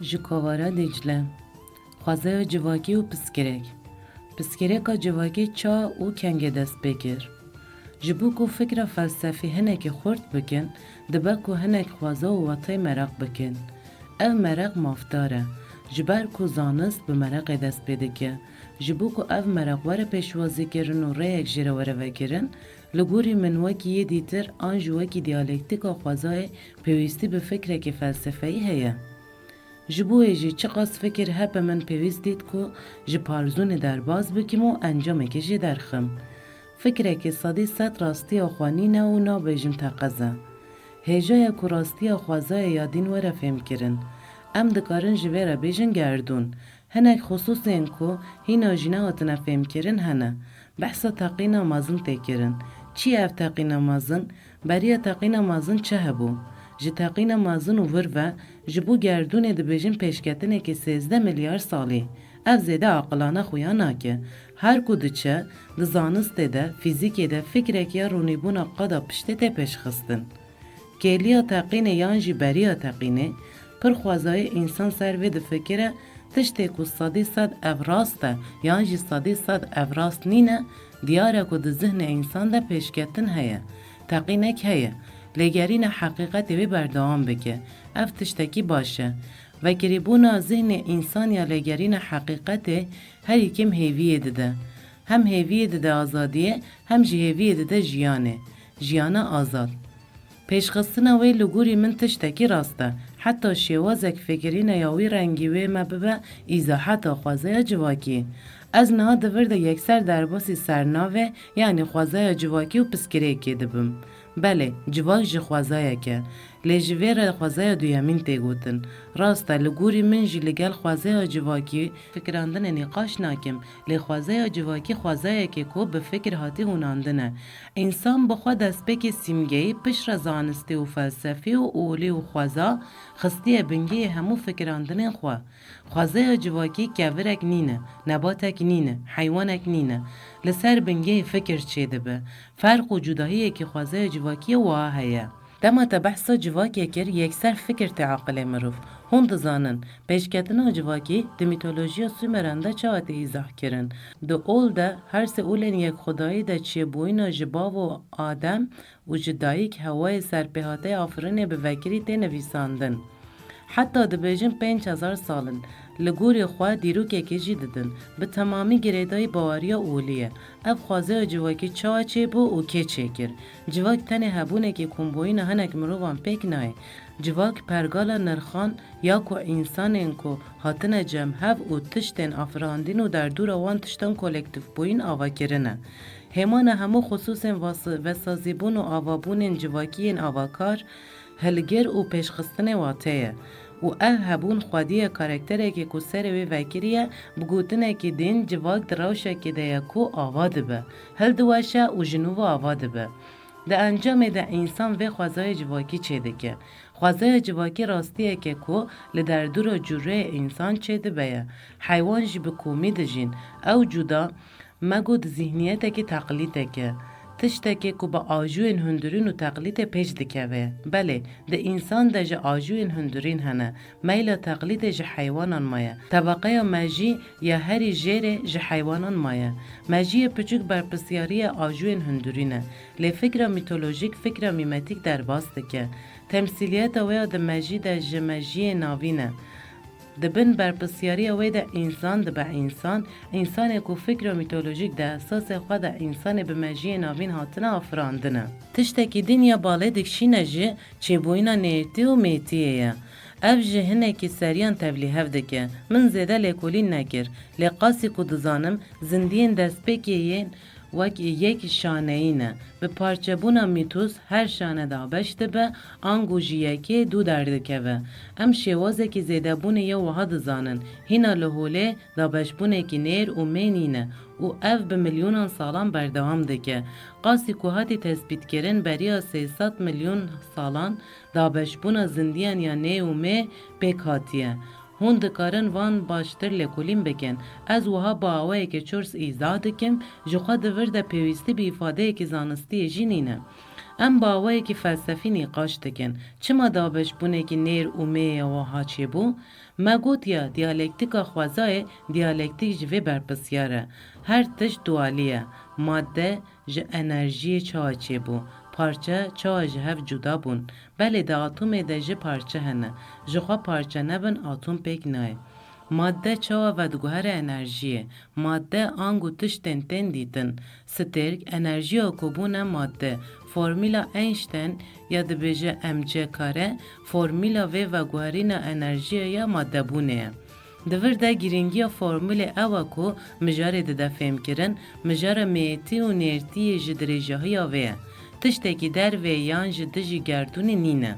ji kovara Dicle, xwazeya civakî û piskirek. Piskireka civakî ça û kengê dest pê kir. Ji bo ku fikra felsefî hinekî xurt bikin, dibe ku hinek xwaza û watê mereq bikin. Ev mereq mafdar e, ji ber ku zanist bi mereqê dest pê dike. Ji bo ku ev mereq were pêşwazîkirin û rêyek jî re were vegirin, li gorî min wekî yê dîtir an ji wekî diyalektika xwazayê pêwîstî bi fikrekî felsefeyî heye. Ji bo wê jî çi qas fikir hebe min pêwîst dît ku ji parzûnê derbas bikim û encamekê jî derxim. Fikrekê sedî sed rastiya xwe nîne û nabêjim teqez e. Hêjaya ku rastiya xwazayê ya dîn were fêmkirin. Em dikarin ji vê re bêjin gerdûn. Hinek xusûsên ku hîna jî nehatine fêmkirin hene. Behsa teqîna mezin tê kirin. Çi ev teqîna mezin? Beriya teqîna mezin çi hebû? Ji teqîna mezin û vir ve, ji bo gerdûnê dibêjin pêşketinekî 13 milyar salî. Ev zêde aqilane xuya nake. Her ku diçe, di zanistê de, fîzîkê de fikrekiya rûnîbûna qada piştê tê pêşxistin. Kêliya teqînê yan jî beriya teqînê, pir xwezayê însan ser vê difikire, tiştê ku sedî sed ev rast e yan jî sedî sed ev rast nîne, diyar e ku di zihnê însan de pêşketin heye. Teqînek heye. Lêgerîna heqîqetê wê berdewam bike. Ev tiştekî baş e. Vekirîbûna zihnê însan ya lêgerîna heqîqetê herî kim hêviyê dide. Hem hêviyê dide azadiyê, hem jî hêviyê dide jiyanê. Jiyana azad. Pêşxistina wê li gorî min tiştekî rast e. Heta şêwazek fikirîne ya wî rengî wê me bibe îzahata xwazaya civakî. Ez niha di vir de yekser derbasî sernavê yanî xwazaya civakî û piskirêkê dibim. Belê, civak ji xwazayek e. Lê ji vê re xwazaya duyemîn tê gotin. Rast e, li gorî min jî li gel xwazaya civakî fikirandinê nîqaş nakim. Lê xwazaya civakî xwazayekê ku bi fikir hatî hûnandin e. Însan bi xwe destpêkê sîmgeyî piştre zanistî û felsefî û olî û xweza xistiye bingehê hemû fikirandinên xwe. Xwazaya civakî kevirek nîne, nebatek nîne, heywanek nîne. Li ser bingehê fikir çê dibe. Ferq û cudahiyekî xwazaya civakî wiha heye. Dema te behsa civakê kir, yekser fikir tê aqilê mirov. Hûn dizanin, pêşketina civakî di mîtolojiya Sümeran de çawa tê îzah kirin. Di ol de her sê olên yekxwedayî de çêbûyîna ji bav û Adem û ji dayîk Hewayê serpêhateyê afirînê bi vekirî tê nivîsandin. Heta dibêjin 5000 salin, li gorî xwe dîrokekê jî didin, bi temamî girêdayî baweriya olî ye. Ev xwazaya civakî çawa çêbû û kê çêkir? Civak tenê hebûnekî komboyîna hinek mirovan pêk nayê. Civak pergala nirxan ya ku însanên ku hatine cemhev û tiştên afirandîn û derdora wan tiştan kolektifbûyîn avakirin e. Hêmana hemû xusûsên vesazîbûn û avabûnên civakiyên avakar, hilgir û pêşxistinê watê ye. û ev hebûn xwediya karakterekê ku serê wê vekiriye, bi gotinekî din civak di rewşekê de ye ku ava dibe, hil diweşe û ji nû ve ava dibe. Di encamê de însan vê xwezaya civakî çêdike. Xwezaya civakî rastiyeke ku li derdora cûreyê însan çêdibe ye. Heywan jî bi komî dijîn. Ew cuda me got zihniyetekî teqlîtek e. Tiştekê ku bi ajûyên hundirîn û teqlîdê pêş dikeve. Belê, di însan de ji ajûyên hundirîn hene. Meyla teqlîdê ji heywanan maye. Tebeqeya mejî ya herî jêrê ji heywanan maye. Mejiyê piçûk berpirsyariya ajûyên hundirîn e. Lê fikra mîtolojîk fikra mîmetîk derbas dike. Temsîliyeta wê ya di mejî de ji mejiyê navîn e. Dibin berpirsyariya wê de însan dibe însan, însanê ku fikra mîtolojîk de esasê xwe de însanê bi mejiyê navîn hatine afirandin e. Tiştekî din ya balê dikşîne jî çêbûyîna nêrtî û mêtiyê ye. Ev ji hinekî seriyan tevlî hev dike. Min zêde lêkolîn nekir. Lê qasî ku dizanim zindiyên destpêkê yên wek yek şaneyî ne. Bi parçebûna mîtos her şane da beş dibe, an ku ji yekê du derdikeve. Em şêwazekî zêdebûnê ya wiha dizanin. Hîna li holê dabeşbûnekî nêr û mê nîne û ev bi milyonan salan berdewam dike. Qasî ku hatî tespîtkirin beriya 300 milyon salan dabeşbûna zindiyan ya nê û mê pêk hatiye. هون دکارن وان باشتر لکولین بکن. از وها باوه که چرس ایزا دکم جخوا دورده پیوستی بی ifade که زانستی جینینه. ام باوه که فلسفی نقاش دکن. چما دابش بونه که نیر اومه و هاچه بو؟ مگوت یا دیالکتیکا خوازای دیالکتیک جوی برپسیاره. هر تش دوالیه. ماده ج انرژی چاچه بو. پارچه چا جهف جدا بون. بله ده اتم ده جه پارچه هنه. جخوا پارچه نبن اتم پیک نای. ماده چا و دگوهر انرژیه. ماده آنگو تشتن تن دیتن. سترک انرژی و کبون ماده. فرمیلا اینشتین یا دبیجه امجه کاره فرمیلا و گوهرین انرژی یا ماده بونه. دور ده گیرنگی فرمول اوا کو مجاره ده فهم کرن مجاره میتی و نیرتی جدرجه های آوه. تشتکی در و یان جدجی گردون نینه.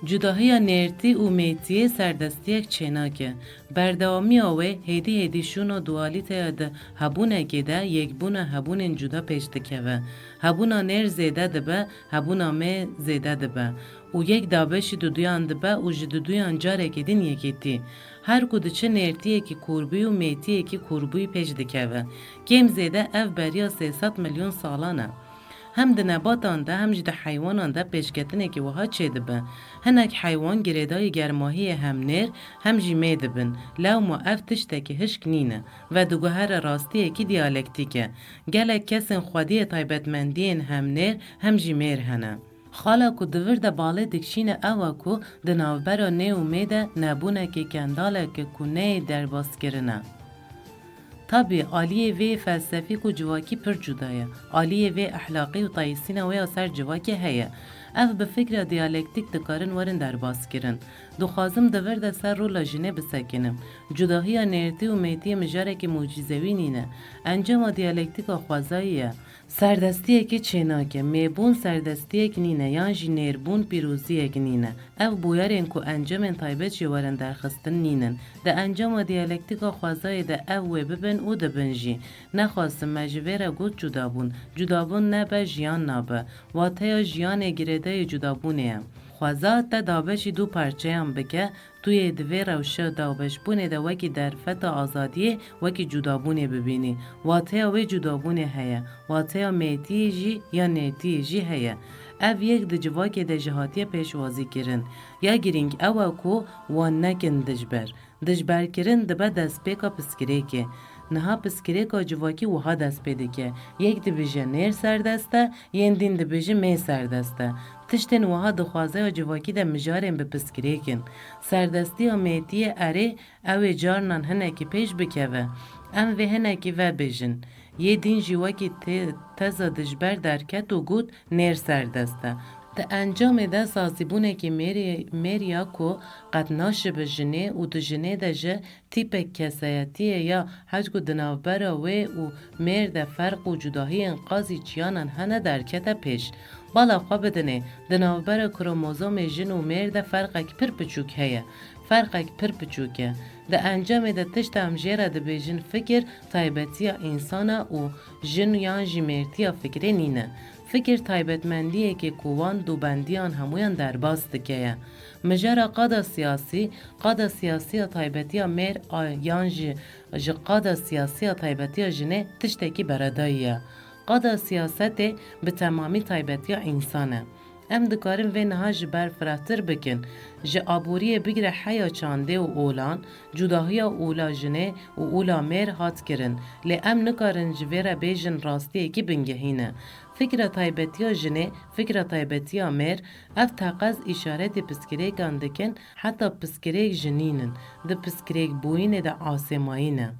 جداهی نیرتی و میتی سردستی یک چناکه. بردامی آوه هیدی شون و دوالیت ده هبونه گده یک بونه هبون جدا پیشته که و هبونا نیر زیده دبه هبونا می زیده دبه و یک دابشی دویان دبه و جدویان جاره کدین یکیتی. هر کدو چه نیرتیه که کوربی و میتیه که کوربی پیشته که و کم زیده اف بریا 300 میلیون سالانه. هم ده نباتان ده هم جده حیوانان ده پیشکتنه که وها چه دبن. هنک حیوان گریدای گرماهی هم نیر هم جیمه دبن. لو ما افتشته که هشک نینه و دوگوهر راستیه که دیالکتیکه. گلک کسین خودی تایبتمندین هم نیر هم جیمیر هنه. خالا کو دور ده باله دکشینه اوا کو ده نوبرا نه اومیده نبونه که کنداله که کنه در باس کرنه. طبی آلیه و فلسفی کو جواکی پر جدایه. آلیه و اخلاقی و طایسینه و اثر جواکی هیه. اف به فکر دیالکتیک دکارن ورن در باز کرن. دخوازم دور ده سر رو لاجنه بسکنم. جداهی نیرتی و میتی مجاره که موجیزوی نینه. انجام دیالکتیک خوازاییه. سردستیه که چناکه میبون سردستیه که نینه یان جی نیربون پیروزیه که نینه. اف بویارین که انجام تایبت جوارن درخستن نینن. ده انجام دیالکتیک خوازای ده اف و ببن او ده بنجی. نخواستم مجوره گود جدابون نبه جیان نبه. واتهیا جیان گریده جدابونه. خوازات ده دابشی دو پرچه هم بکه توی دوی روشه دابش بونه ده وکی در فتا آزادیه وکی جدابونه ببینی. واته وی جدابونه هیا. واته میتی جی یا نیتی جی هیا. او یک ده جواکی ده جهاتی پیشوازی کرن. یا گرینگ او کو وان نکن دجبر کرن ده به دست پیکا پسکره که. نها پسکریکا جواکی وها دست پیده که یک دبیجه نیر سردسته ین دین دبیجه می سردسته تشتن وها دخوازه و جواکی ده مجارن به پسکریکن سردستی و میتی اره او جارنان هنکی پیش بکوه ام و هنکی و بیجن یه دین جواکی تزا دجبر درکت و گود نیر سردسته ده انجام ده سازیبونه که میریا کو قد ناشه به جنه و ده جنه ده جه تیپ کسایتیه یا حجگو دناوبره و میر ده فرق و جداهی انقاضی چیانن هنه درکت پیش. بالا خواه بدنه دناوبره کروموزوم جن و میر ده فرقک پر پچوک هیه. فرقک پر پچوکه. ده انجام ده تشت همجیره ده بیجن فکر تایبتی انسانه و جن یا جیمیرتی فکره نینه. فکر تایبتمندیه که کوان دوبندیان همویان در باز دکیه. مجرا قادا سیاسی تایبتی میر آیان جی قادا سیاسی تایبتی جنه تشتکی برداییه. قادا سیاست به تمامی تایبتی انسانه. ام دکارم و نها جبر فراتر بکن. جه آبوری بگره حیا چانده و اولان جداهی اولا جنه و اولا میر هات کرن. لی ام نکارن جویره بیجن راستی که بنگهینه. فکر تایبتی جنه، فکر تایبتی میر، اف تاقز اشارت پسکریک اندکن حتی پسکریک جنینن، ده پسکریک بوین ده آسماینه.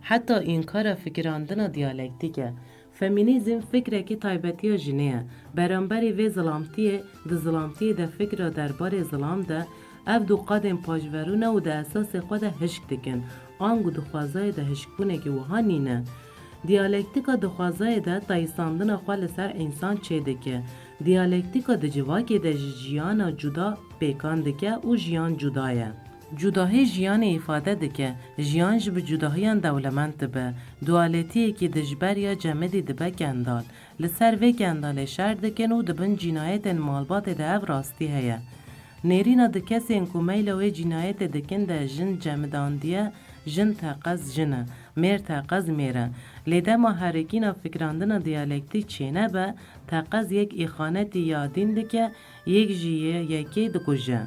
حتی این کار فکراندن دیالکتیکه. فمینیزم فکره که تایبتی جنه، برانبری و ظلامتیه ده فکر درباره ظلام ده، اف دو قادم پاجورونه و ده اساس خود هشک دکن، آنگو دخوازای ده هشکونه که وها نینه. دیالکتیکا دخوازای ده تایساندن خوال سر انسان چه دکه. دیالکتیکا ده جواکی ده جیان جدا پیکان دکه و جیان جدایه. جداهی جیان ifade دکه. جیان جب جداهیان دولمند دبه. دوالتیه که دجبر یا جمدی دبه گندال. لسر و گندال شر دکن و دبن جنایت مالبات ده او راستی هیه. نرینا ده کسین که میل و جنایت دکن ده جن جمداندیه جن تاقز جنه میر تاقز میره لیده ما هرکینا فکراندن دیالکتی چینه به تاقز یک ایخانتی یادین دکه یک جیه یکی دکوژه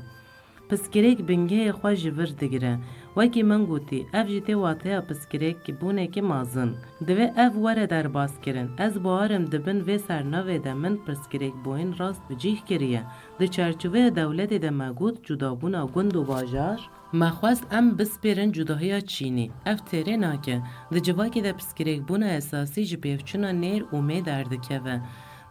پسکریک بنگه خواه جور دگره وکی من گوتی اف جیتی واته پسکریک که بونه که مازن دوی اف وره در باز کرن از بارم دبن و سرناوه ده من پسکریک بوین راست بجیح کریه ده چرچوه دولت ده مگود جدابونا گند و باجار مخواست ام بسپیرن جداهی چینی اف تیره ناکه ده جواکی ده پسکریک بونه اساسی جبیفچونا نیر اومه دردکه و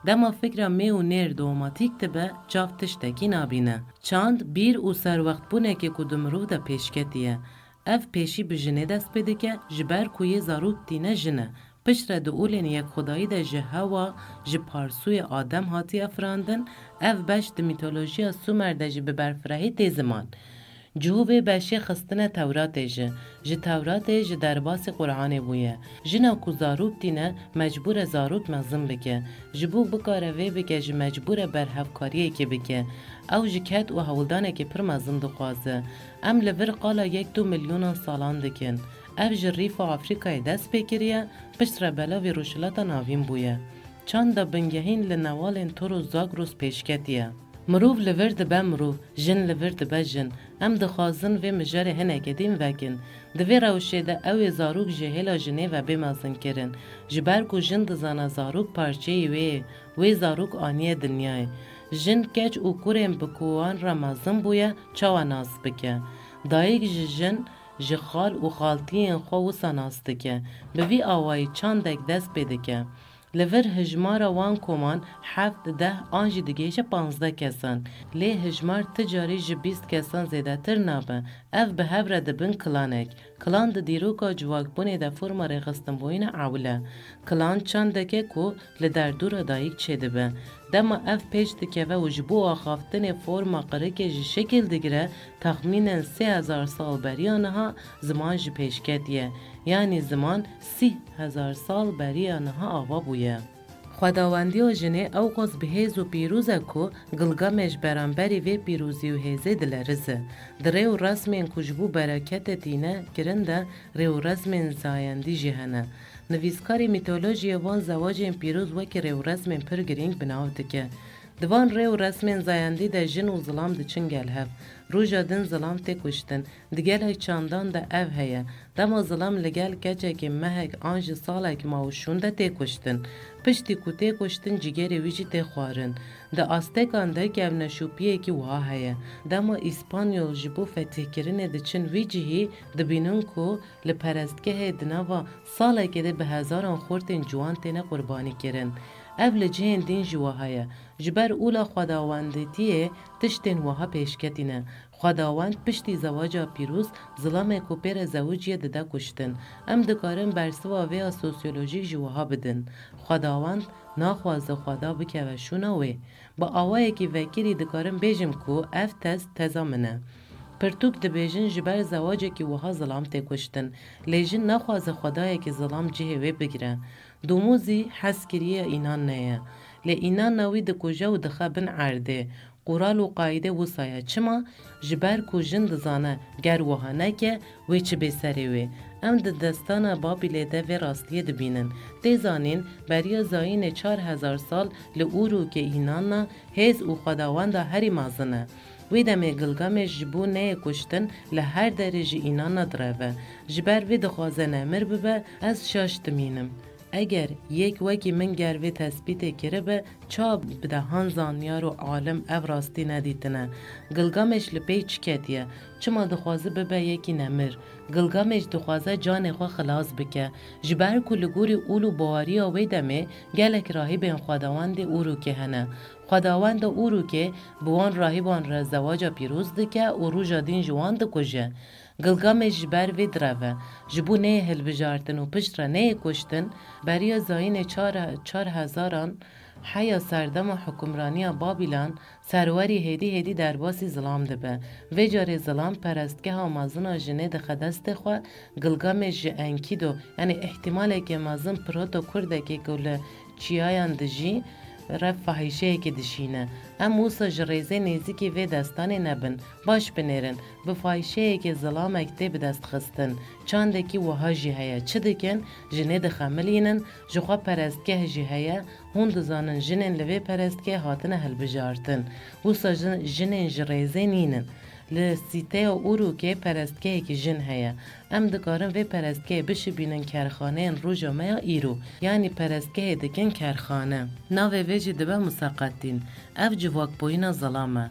دما فکر می و نیر دوماتیک تبه چاف تشتکی نابینه. چاند بیر و سر وقت بونه که کدوم رو ده پیشکتیه. اف پیشی به جنه دست بده که جبر کوی زاروک دینه جنه. پشت ده اولین یک خدایی ده جه هوا جه پارسوی آدم هاتی افراندن اف بش ده میتولوژیا سومر ده جه ببرفرهی تی زمان. جهوب بشی خستن تورات جه تورات جه درباس قرآن بویه جنا کو زاروک دینه مجبور زاروک مزم بکه جبو بکاره وی بکه جه مجبور برهفکاریه که بکه او جه کت و هولدانه که پر مزم دخوازه ام لور قالا 1-2 میلیون سالان دکن اف جه ریف آفریقای دست بکریه پشت را بلاوی روشلاتا ناوین بویه چند دا بنگهین لنوالین تورو زاگروس پیشکتیه مروف لور دبه مروف، جن لور دبه جن. ام دخوازن و مجاره هنه کدیم وکن. دوی روشه ده اوی زاروک جهیلا جنه و بمازن کرن. جبر کو جن دزانا زاروک پارچه وی زاروک آنیه دنیای. جن کچ او کورم بکوان را مازن بویا چاوا ناس بکه. دایگ جن جخال و خالتین خو ساناست که. بوی آوای چاندک دست بده که. لور هجمار وان کمان 7-10 آنجی دیگه 15 کسان لی هجمار تجاری جه 20 کسان زیده تر نابه اف به هبره دبن کلانک کلان ده دیروکا جواک بونه ده فرما رخستن بوین عوله کلان چانده که کو لدر دور دایک چه دبه دما اف پیش دکه و جبو آخافتن فرما قره که جه شکل دیگره تخمینن 3000 سال بریانها زمان جه پیشکتیه یعنی زمان 30,000 سال بری آنها آوا بویه. خداوندی و جنه او قص به هیز و پیروزه که گلگامش برانبری و پیروزی و هیزه دلرزه. در ریو رسمین کجبو برکت تینه کرنده ریو رسمین زایندی جهنه. نویسکاری میتولوژی وان زواج پیروز وکی ریو رسمین پر گرینگ بناوده که دوان ریو رسمین زایندی ده جن و ظلام ده چنگل هف. روژا دن ظلام تی کشتن. دگل های چاندان ده او هیا. دما ظلام لگل کچه که مهک آنج ساله که ماوشون ده تی کشتن. پشتی کو تی کشتن جگری ویجی تی خوارن. ده آستکان ده که او نشوپیه که وها هیا. دما اسپانیول جبو فتح کرنه ده چن ویجی هی ده بینون که لپرستگه هی دنوا ساله که ده به هزاران خورتن جوان تینه قربانی کرن. اول جهن دین جواهایه جبر اولا خداوندتیه تشتین وها پیشکتینه خداوند پشتی زواجا پیروز ظلام کوپر زوجیه دده کشتن ام دکارن برسوا ویا سوسیولوژیک جواها بدن خداوند ناخواز خدا بکه و شونوه با آوائه که وکیری دکارن بیجم کو اف تزامنه پرتوک دبیجن جبر زواجه که وها ظلام تی کشتن لیجن نخواز خدایه که ظلام جهه وی بگیره دوموزی حس کریه اینان نیه لی اینان نوی ده کجا و دخه بن عرده قرال و قایده و سایه چما جبر کو جن دزانه گر وها نکه وی چه بسری وی ام ده دستان بابی لیده و راستیه دبینن دیزانین بریا زاین 4000 سال لورو که اینان هیز و خداوند هری مازنه وی دمی گلگامش جبو نه کشتن لهر درجه اینا نداره جبر وی دخوازه نمر ببه از شاشت مینم اگر یک وکی من گروه تثبیت کره به چا بدهان زانیار و عالم او راستی ندیتنه گلگامش لپی چکتیه چما دخوازه ببه یکی نمر گلگامش دخوازه جان خو خلاص بکه جبر کلگوری اولو بواری آوی دمه گلک راهی بین خداوند اورو که هنه خداوند اورو که بوان راهیبان را زواج پیروز دکه و رو جادین جوان دکجه گلگامش جبر وی دروه جبو نه هل بجارتن و پشت را نه کشتن بریا زاین 4000 حیا سردم حکمرانی بابیلان سروری هدی درباسی ظلام دبه و جار ظلام پرستگه ها مازن جنه ده خدست خواه گلگامش انکیدو یعنی احتماله که مازن پروتو کرده که گوله چیایان دجی رف فحیشه که دشینه ام وسا جریزه نیزی که وی دستانی نبن باش بنیرن به فحیشه که ظلام اکته به دست خستن چانده که وها جی هیا چه دکن جنه دخملینن جخوا پرستگه جی هیا هون دزانن جنن لوی پرستگه هاتن هل بجارتن وسا جنن جریزه نینن لسیته اورو که پرستگه که جن هیا ام دکارن وی پرستگه بشه بینن کرخانه روژا میا ایرو یعنی پرستگه دکن کرخانه ناوی ویجی دبه مساقتین اف جواک بوینا ظلامه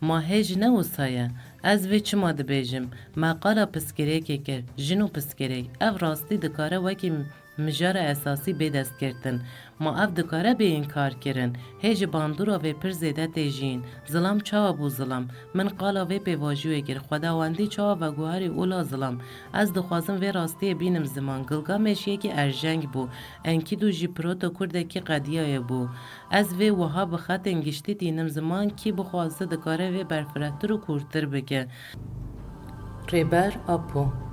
ما هیج نوسایه از وی چما دبیجم ما قالا پسکره که کر جنو پسکره اف راستی دکاره وکی مجار اساسی به دست کردن ما اف دکاره به این کار کرن هیج باندورا و پر زیده تیجین ظلم چاوا بو ظلم من قالا و به واجوه گر خداوندی چاوا و گوهری اولا ظلم از دخوازم و راستی بینم زمان گلگامش یکی ارجنگ بو انکی دو جی پروتو کرده کی قدیای بو از وی وها بخط انگشتی دینم زمان کی بخوازده دکاره و برفرتر و کورتر بگه ریبر اپو